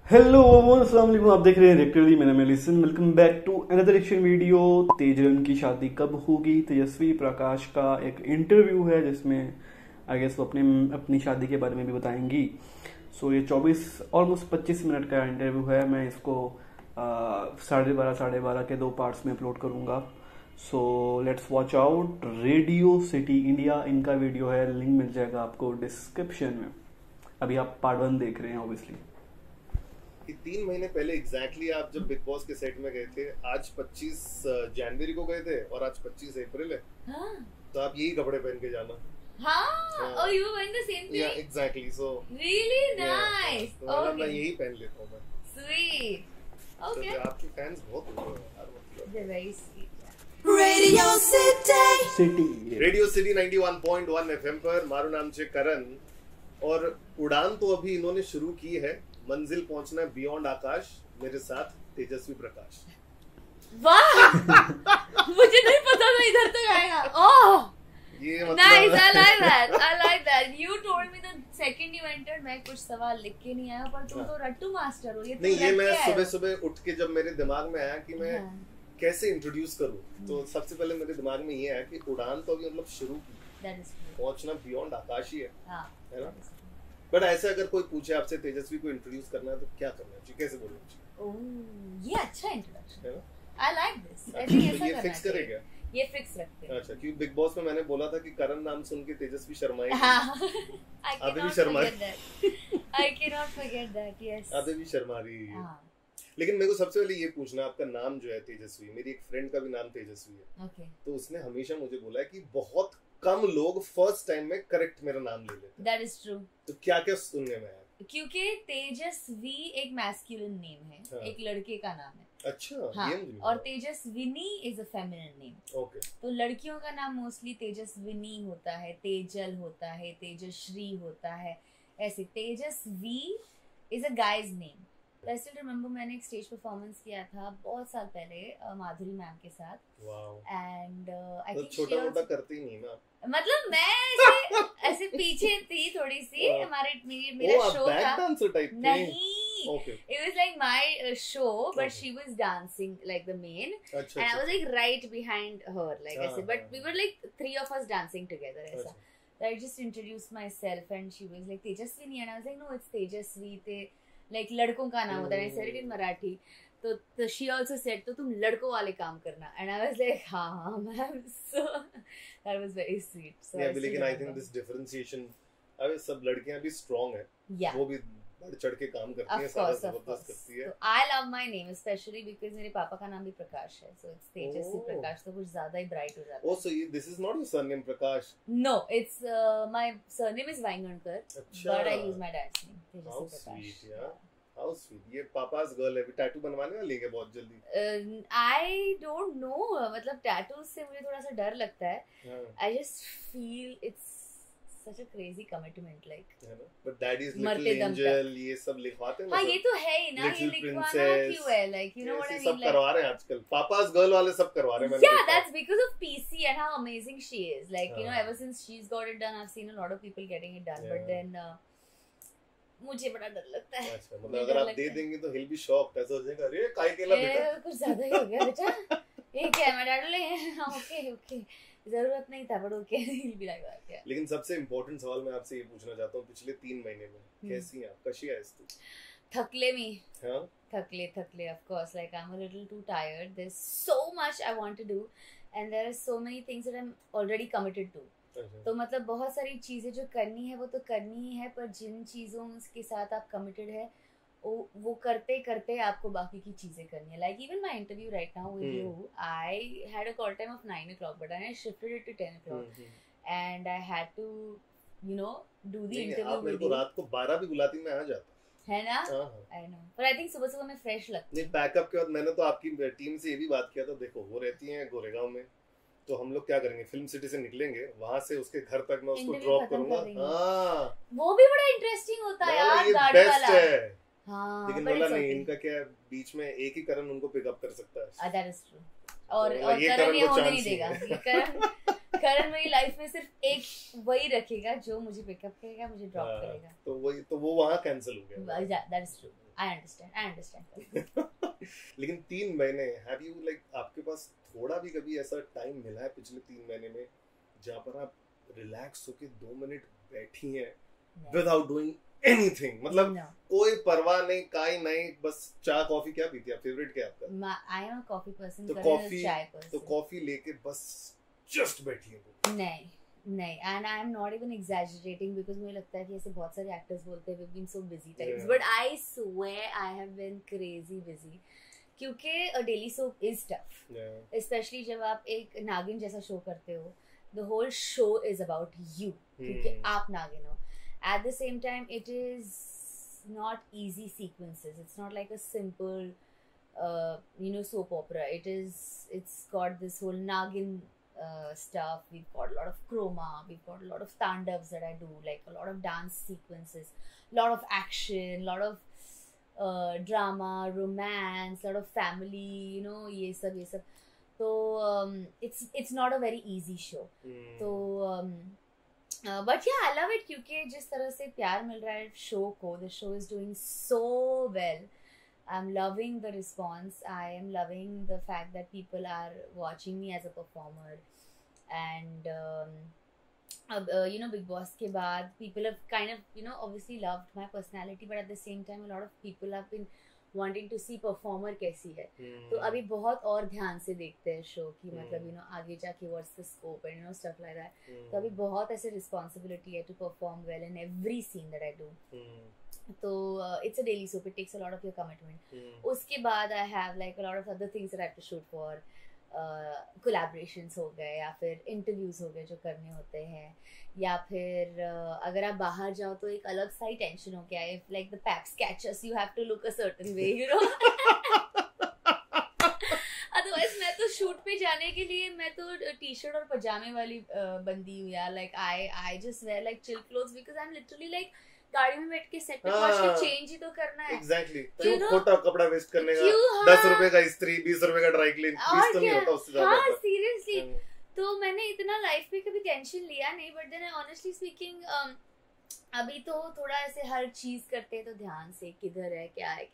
Hello अस्सलाम वालेकुम, आप देख रहे हैं रिएक्टरली। मेरा मेलिसन, welcome back to another reaction video. तेजन की शादी कब होगी, तेजस्वी प्रकाश का एक इंटरव्यू है जिसमें आई गेस वो अपनी शादी के बारे में भी बताएंगी। सो ये 24 ऑलमोस्ट 25 मिनट का इंटरव्यू है। मैं इसको 12:30 के 2 पार्ट्स में अपलोड करूंगा। So let's watch out. Radio city India इनका वीडियो है, लिंक मिल जाएगा आपको डिस्क्रिप्शन में। अभी आप पार्ट 1 देख रहे हैं ऑब्वियसली। कि 3 महीने पहले एग्जैक्टली आप जब बिग बॉस के सेट में गए थे, आज 25 जनवरी को गए थे और आज 25 अप्रैल है। हाँ? तो आप यही कपड़े पहन के जाना। हाँ? Oh, you were wearing the same thing? Yeah, exactly. So really nice. तो मतलब मैं यही पहन लेता हूँ मैं। Sweet. Okay. तो आपके फैंस बहुत हुए हैं यार, मतलब। They're very sweet. Radio City. Radio city 91.1 FM पर मारू नाम से करण। और उड़ान तो अभी इन्होंने शुरू की है, मंजिल पहुंचना बियॉन्ड आकाश। मेरे साथ तेजस्वी प्रकाश। वाह! मुझे नहीं पता था इधर तक आएगा। Oh! ये मतलब Nice. I like that. I like that. You told me the second you entered, मैं कुछ सवाल लिख के नहीं आया, पर तुम तो रट्टू मास्टर हो। नहीं, ये मैं सुबह सुबह उठ के जब मेरे दिमाग में आया कि मैं कैसे इंट्रोड्यूस करूं, तो सबसे पहले मेरे दिमाग में ये आया कि उड़ान तो अभी मतलब शुरू की, पहुंचना बियॉन्ड आकाश ही है ना। बट ऐसे अगर कोई पूछे आपसे तेजस्वी को इंट्रोड्यूस करना है तो क्या करना चाहिए, कैसे बोलना चाहिए? ओह, ये अच्छा इंट्रोडक्शन है ना। I like this. I think ऐसा ये करना फिक्स चाहिए। करेगा। ये फिक्स रखते हैं। अच्छा, क्योंकि बिग बॉस में मैंने बोला था कि करण नाम सुन के तेजस्वी शर्माए। हाँ, अभी भी Sharma I cannot forget that. Yes. अभी भी शर्मा रही है। हाँ. लेकिन मेरे को सबसे पहले ये पूछना, आपका नाम जो है तेजस्वी, मेरी एक फ्रेंड का भी नाम तेजस्वी है। Okay. तो उसने हमेशा मुझे बोला है कि बहुत कम लोग फर्स्ट टाइम में करेक्ट मेरा नाम ले लेते हैं। That is true. तो क्या क्या सुनने में आया? क्योंकि तेजस्वी एक मैस्कुलिन नेम है, हाँ. एक लड़के का नाम है। अच्छा, हाँ. ये मुझे और Tejaswini is a feminine name. Okay. तो लड़कियों का नाम मोस्टली तेजस्विनी होता है, तेजल होता है, तेजश्री होता है, ऐसे। Tejasvi is a guy's name. I still remember, मैंने एक स्टेज परफॉर्मेंस किया था बहुत साल पहले माधुरी मैम के साथ। वाओ। एंड आई थिंक छोटा मोटा करती नहीं ना, मतलब मैं ऐसे पीछे थी थोड़ी सी। हमारे मेरा शो था। डांसर टाइप नहीं, okay. it was like my show, but Okay. she was dancing like the main, अच्छा, and I was like right behind her, like I said, but हाँ. we were like 3 of us dancing together ऐसा. अच्छा. I just introduced myself and she was like Tejaswini, and I was like no, it's Tejasvi. ते like लड़कों का नाम होता है। I said it in Marathi. तो she also said तो तुम लड़कों वाले काम करना, and I was like हाँ ma'am. So that was very sweet. So yeah, लेकिन I think this differentiation, अबे सब लड़कियां भी strong है, yeah, वो भी बढ़ चढ़ के काम करती हैं, सारा जबरदस्त करती है। So I love my name especially because मेरे पापा का नाम भी प्रकाश है, so it's तेजस्वी प्रकाश, तो कुछ ज्यादा ही bright हो जाता है। Oh, so this is not your surname Prakash? No, it's my surname is Vaingankar, but I use my dad's name, Tejasswi Prakash. How sweet, yeah. How sweet. ये पापा's girl है, टैटू बनवाने वाली है बहुत जल्दी? I don't know, मतलब टैटूज से मुझे थोड़ा सा डर लगता है। I just feel it's such a crazy commitment, like. है ना? But daddy's little angel, ये सब लिखवाते हैं ना। हाँ, ये तो है ही ना, ये लिखवाना क्यों है, like you know what I mean, सब करवा रहे हैं आजकल, पापा's girl वाले सब करवा रहे हैं। Yeah, that's because of PC and how amazing she is. Like you know, ever since she's got it done, I've seen a lot of people getting it done, but then मुझे बड़ा डर लगता है। अच्छा, मतलब अगर आप दे देंगे तो he'll be shocked, ऐसा हो जाएगा, अरे काय केला बेटा, कुछ ज्यादा ही हो गया बेटा, ये क्या है, मैं डाल ले। ओके, जरूरत नहीं था, but okay, he'll be like that, yeah. लेकिन सबसे इम्पोर्टेंट सवाल मैं आपसे ये पूछना चाहता हूँ, पिछले 3 महीने में कैसी हैं आप, कशी आहेस तू? थकले मी, हाँ, थकले, of course, like I'm a little too tired. There's so much I want to do, and there are so many things that I'm already committed to. तो मतलब बहुत सारी चीजें जो करनी है वो तो करनी ही है, पर जिन चीजों के साथ आप कमिटेड है वो करते करते आपको बाकी की चीजें करनी है। Like even my interview right now with you, I had a call time of 9 o'clock, but I shifted it to 10 o'clock, and I had to you know do the interview. आप मेरे को रात को 12 भी बुलाती, मैं आ जाता, है ना? आई नो, पर आई थिंक सुबह सुबह मैं फ्रेश लगती हूं। नहीं, पैकअप के बाद मैंने तो आपकी टीम से ये भी बात किया था, देखो वो रहती हैं गोरेगांव में, तो हम लोग क्या करेंगे, फिल्म सिटी से निकलेंगे, वहां से उसके घर तक मैं उसको ड्रॉप करूंगा। हाँ, वो भी बड़ा इंटरेस्टिंग होता है यार, गाड़ी वाला। हाँ, लेकिन बोला नहीं, इनका क्या है, बीच में एक ही करण उनको पिकअप कर सकता है। That is true. और करण ये होने नहीं देगा। करण मेरी लाइफ में सिर्फ एक वही रखेगा जो मुझे पिकअप करेगा, मुझे ड्रॉप करेगा। तो वो वहां कैंसिल हो गया। That is true. I understand. लेकिन 3 महीने, have you like आपके पास थोड़ा भी कभी ऐसा टाइम मिला है पिछले 3 महीने में जहाँ पर आप रिलैक्स होके 2 मिनट बैठी हैं without doing anything, मतलब कोई परवाह नहीं, काई नहीं, बस चाय कॉफी? क्या पीती है, फेवरेट क्या है आपका? I am a coffee person. तो कॉफी, तो कॉफी लेके बस जस्ट बैठी है? नहीं, and I am not even exaggerating because मुझे लगता है कि ऐसे बहुत सारे actors बोलते हैं we've been so busy times, but I swear I have been crazy busy क्योंकि a daily soap is tough, especially जब आप एक नागिन जैसा शो करते हो, the whole show is about you क्योंकि आप नागिन हो. At the same time, it is not easy sequences. It's not like a simple, soap opera. It's got this whole Nagin stuff. We've got a lot of chroma. We've got a lot of tandavs that I do, like a lot of dance sequences, a lot of action, a lot of drama, romance, a lot of family. ये सब. So it's not a very easy show. So. But yeah, I love it क्योंकि जिस तरह से प्यार मिल रहा है show को, the show is doing so well. I'm loving the response. I am loving the fact that people are watching me as a performer. And Big Boss के बाद people have kind of obviously loved my personality, but at the same time a lot of people have been wanting to see performer कैसी है. तो अभी बहुत और ध्यान से देखते हैं शो की, मतलब आगे जाके what's the scope and stuff like that. तो अभी बहुत ऐसे responsibility है to perform well in every scene that I do. तो it's a daily soap, it takes a lot of your commitment. उसके बाद I have like a lot of other things that I have to shoot for. collaborations हो गए या फिर interviews हो गए जो करने होते हैं, या फिर अगर आप बाहर जाओ तो एक अलग सा ही टेंशन हो गया है. If like the paps catch us, you have to look a certain way, Otherwise मैं तो शूट पे जाने के लिए मैं तो टी-शर्ट और पजामे वाली बंदी हूँ यार. Like I just wear like chill clothes because I'm literally like गाड़ी में बैठ के सेट पे पहुंच के चेंज ही तो करना है. एग्जैक्टली. क्यों खोटा कपड़ा वेस्ट करने का? 10 रुपए का इस्त्री, 20 रुपए का ड्राई क्लीन, 20 तो नहीं होता उससे ज्यादा. हाँ सीरियसली. तो मैंने इतना लाइफ में कभी टेंशन लिया नहीं, बट देन ऑनेस्टली स्पीकिंग अभी तो थोड़ा ऐसे हर चीज करते हैं तो ध्यान से किधर है क्या है.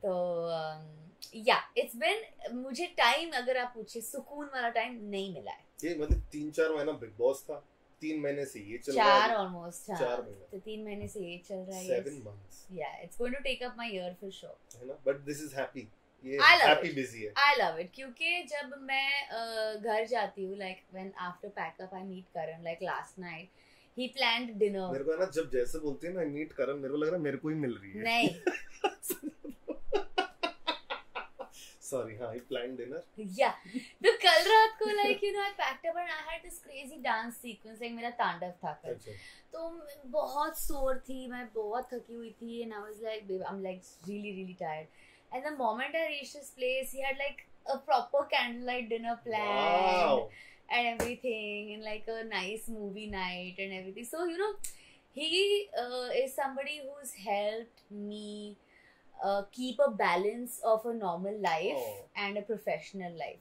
तो या इट्स बिन, मुझे टाइम अगर आप पूछे सुकून वाला टाइम नहीं मिला है. ये मतलब 3-4 महीना बिग बॉस था, 3 महीने से ये चल रहा है. 4 ऑलमोस्ट. 4 महीने. तो 3 महीने से ये चल रहा है. 7 months. Yeah, it's going to take up my year for sure. है ना? But this is happy. ये happy busy है. I love it क्योंकि जब मैं घर जाती हूँ, like when after pack up I meet Karan, like last night he planned dinner. मेरे को है ना जब जैसे बोलते हैं ना meet Karan, मेरे को लग रहा है मेरे को ही मिल रही है. नहीं. Sorry, हाँ, he planned dinner. Yeah. तो कल रात को like I packed up and I had this crazy dance sequence, like मेरा तांडव था कल. तो बहुत सोर थी, मैं बहुत थकी हुई थी, and I was like, babe, I'm like really tired. And the moment I reached his place, he had like a proper candlelight dinner planned. Wow. And everything, and like a nice movie night and everything. So he is somebody who's helped me keep a balance of a normal life and a professional life.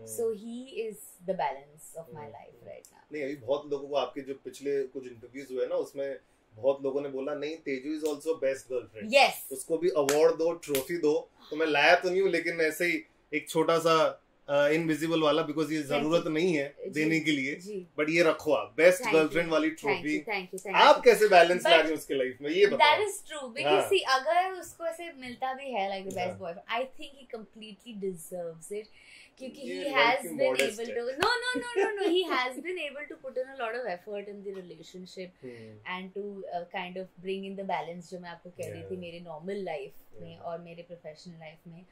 So he is the balance of my life right now. नहीं, अभी बहुत लोगों को आपके जो पिछले कुछ interviews हुए ना उसमें बहुत लोगों ने बोला नहीं Teju is also best girlfriend. Yes. उसको भी अवार्ड दो, ट्रॉफी दो. तो मैं लाया तो नहीं हूँ, लेकिन ऐसे ही एक छोटा सा इनविजिबल वाला, बिकॉज ये जरूरत नहीं है देने के लिए, बट ये रखो आप बेस्ट गर्लफ्रेंड वाली ट्रॉफी. आप कैसे बैलेंस ला रहे हो उसके लाइफ में, ये बताओ. That is true because see अगर उसको ऐसे मिलता भी है like the best boyfriend, I think he completely deserves it क्योंकि he has been able to no he has been able to put in a lot of effort in the relationship and to kind of bring in the balance जो मैं आपको कह रही थी मेरे normal life में और मेरे professional life में.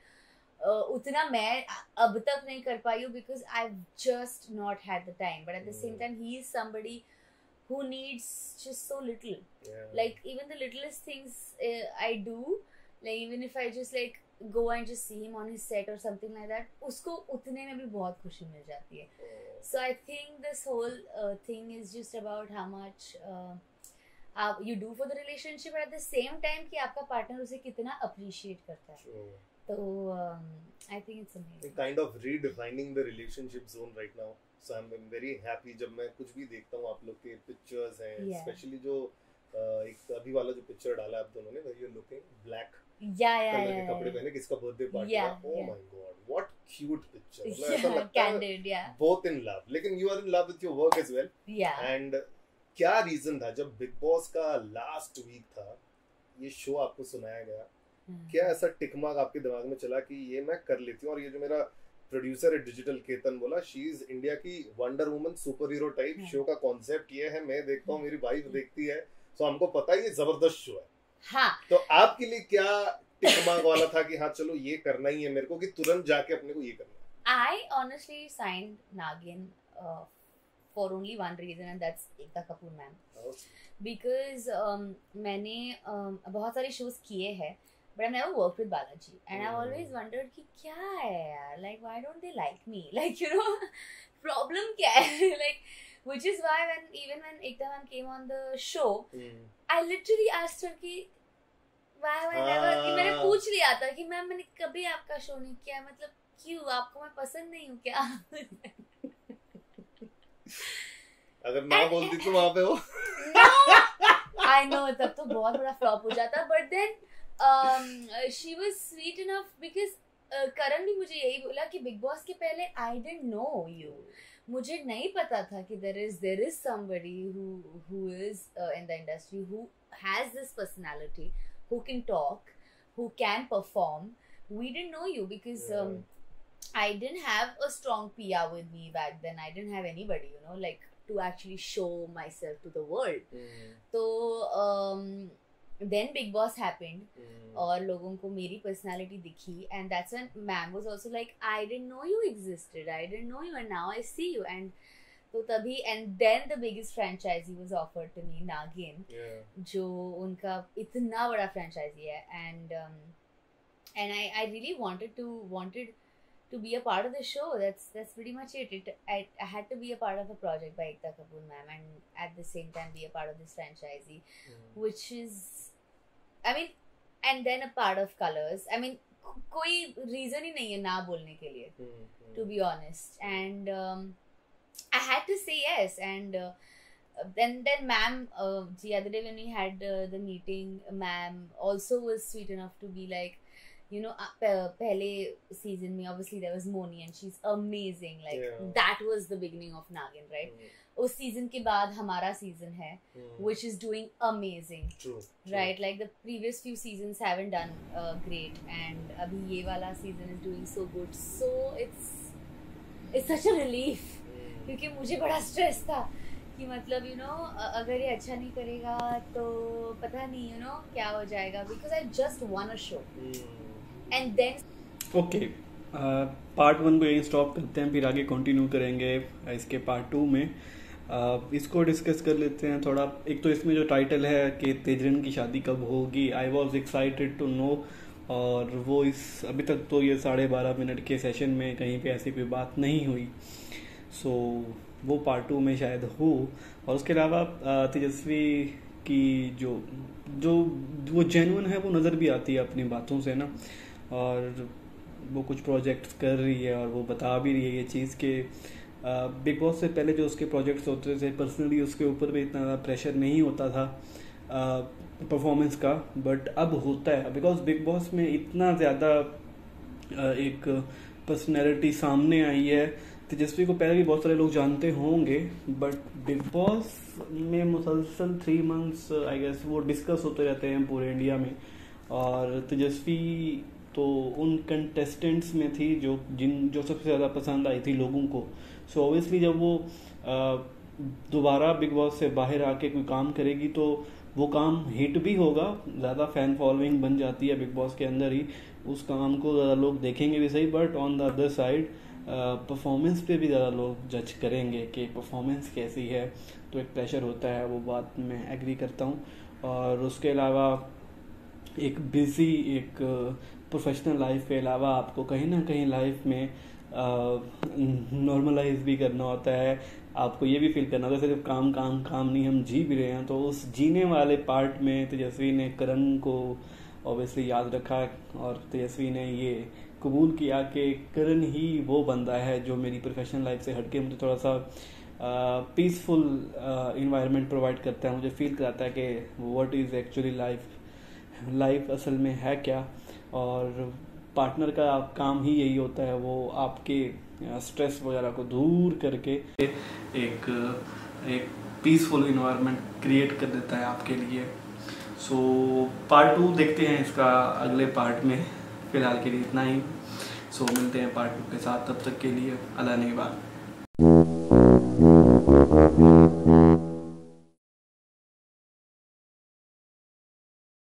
उतना मैं अब तक नहीं कर पाई हूँ because I've just not had the time, but at the same time he is somebody who needs just so little. Like even the littlest things I do, like even if I just like go and just see him on his set or something like that, उसको उतने में भी बहुत खुशी मिल जाती है. So I think this whole thing is just about how much you do for the relationship, but at the same time कि आपका partner उसे कितना appreciate करता है. So I think it's amazing. Kind of redefining the relationship zone right now. So I'm very happy जब मैं कुछ भी देखता हूँ आप लोग के pictures हैं, especially जो एक अभी वाला जो पिक्चर डाला आप दोनों ने, where you looking black colour के कपड़े पहने, किसका बर्थडे पार्टी था, oh my god what cute picture, मतलब ऐसा लगता है बोथ इन लव, लेकिन you are in love with your work as well. And क्या रीजन था जब बिग बॉस का लास्ट वीक था, ये शो आपको सुनाया गया, क्या ऐसा टिक मार्क आपके दिमाग में चला कि ये मैं कर लेती हूँ, और ये जो मेरा प्रोड्यूसर है डिजिटल केतन बोला शी इज इंडिया की wonder woman super hero type, show का कॉन्सेप्ट ये है, मैं देखता हूँ, मेरी वाइफ देखती है, तो हमको पता है ये जबरदस्त शो है। हाँ। तो आपके लिए क्या टिक मार्क वाला था कि हाँ चलो ये करना ही है मेरे को, कि तुरंत जाके अपने को ये करना है? I honestly signed Nagin for only one reason, and that's Ekta Kapoor ma'am. Because मैंने बहुत सारे shows किए हैं, but I've never worked with Balaji, and I've always wondered कि क्या है यार, like why don't they like me, like you know problem क्या है, like which is why when Ekta ma'am came on the show, I literally asked her कि why never, कि मैंने पूछ लिया था कि मैम मैंने कभी आपका शो नहीं किया, मतलब क्यों, आपको मैं पसंद नहीं हूँ क्या? अगर ना बोलती तो वहाँ पे हो। I know, तब तो बहुत बड़ा फ्लॉप हो जाता, but then she was sweet enough because करण भी मुझे यही बोला कि बिग बॉस के पहले I didn't know you, मुझे नहीं पता था कि there is somebody who is in the industry who has this personality, who can talk, who can perform. We didn't know you because I didn't have a strong PR with me back then. I didn't have anybody, you know, like to actually show myself to the world. So then Big Boss happened और लोगों को मेरी personality दिखी, and that's when ma'am was also like, I didn't know you existed, I didn't know you, and now I see you. And तो तभी, and then the biggest franchisee was offered to me, Nagin, जो उनका इतना बड़ा franchisee है, and I really wanted to be a part of the show. That's pretty much it. I had to be a part of a project by Ekta Kapoor ma'am, and at the same time be a part of this franchisee, which is, I mean, and then a part of Colors. I mean, कोई reason ही नहीं है ना बोलने के लिए, to be honest. And I had to say yes. And then ma'am, the other day when we had the meeting, ma'am also was sweet enough to be like, you know, pehle season mein obviously there was Moni, and she's amazing, like that was the beginning of Nagin, right? उस season के बाद हमारा season है, which is doing amazing. True. Right, like the previous few seasons haven't done great, and अभी ये वाला season is doing so good, so it's such a relief, क्योंकि मुझे बड़ा stress था कि मतलब you know अगर ये अच्छा नहीं करेगा तो पता नहीं you know क्या हो जाएगा, because I just won a show. And then okay, part 1 को यहीं स्टॉप करते हैं, फिर आगे कंटिन्यू करेंगे इसके पार्ट 2 में। इसको डिस्कस कर लेते हैं थोड़ा। एक तो इसमें जो टाइटल है कि तेजरन की शादी कब होगी, I was excited to know, और वो इस अभी तक तो ये 12.5 मिनट के सेशन में कहीं पे ऐसी कोई बात नहीं हुई, सो वो पार्ट 2 में शायद हो। और उसके अलावा तेजस्वी की जो वो जेन्युइन है वो नज़र भी आती है अपनी बातों से ना, और वो कुछ प्रोजेक्ट्स कर रही है और वो बता भी रही है ये चीज़ कि बिग बॉस से पहले जो उसके प्रोजेक्ट्स होते थे पर्सनली उसके ऊपर भी इतना ज़्यादा प्रेशर नहीं होता था परफॉर्मेंस का, बट अब होता है बिकॉज बिग बॉस में इतना ज़्यादा एक पर्सनैलिटी सामने आई है। तेजस्वी को पहले भी बहुत सारे लोग जानते होंगे, बट बिग बॉस में मुसलसल 3 मंथ्स आई गेस वो डिस्कस होते रहते हैं पूरे इंडिया में, और तेजस्वी तो उन कंटेस्टेंट्स में थी जो सबसे ज़्यादा पसंद आई थी लोगों को। सो ऑब्वियसली जब वो दोबारा बिग बॉस से बाहर आके कोई काम करेगी तो वो काम हिट भी होगा, ज़्यादा फैन फॉलोइंग बन जाती है बिग बॉस के अंदर ही, उस काम को ज़्यादा लोग देखेंगे भी सही, but on the other side performance पे भी ज़्यादा लोग जज करेंगे कि परफॉर्मेंस कैसी है, तो एक प्रेशर होता है, वो बात मैं एग्री करता हूँ। और उसके अलावा एक बिजी एक प्रोफेशनल लाइफ के अलावा आपको कहीं ना कहीं लाइफ में नॉर्मलाइज भी करना होता है, आपको ये भी फील करना होता है सिर्फ काम काम काम नहीं, हम जी भी रहे हैं। तो उस जीने वाले पार्ट में तेजस्वी ने करण को ऑब्वियसली याद रखा, और तेजस्वी ने ये कबूल किया कि करण ही वो बंदा है जो मेरी प्रोफेशनल लाइफ से हटके मुझे थोड़ा सा पीसफुल इन्वायरमेंट प्रोवाइड करता है, मुझे फील कराता है कि व्हाट इज़ एक्चुअली लाइफ असल में है क्या। और पार्टनर का काम ही यही होता है, वो आपके स्ट्रेस वगैरह को दूर करके एक पीसफुल इन्वायरमेंट क्रिएट कर देता है आपके लिए। सो पार्ट 2 देखते हैं इसका अगले पार्ट में। फ़िलहाल के लिए इतना ही। सो मिलते हैं पार्ट 2 के साथ, तब तक के लिए अल्लाह निगहबान।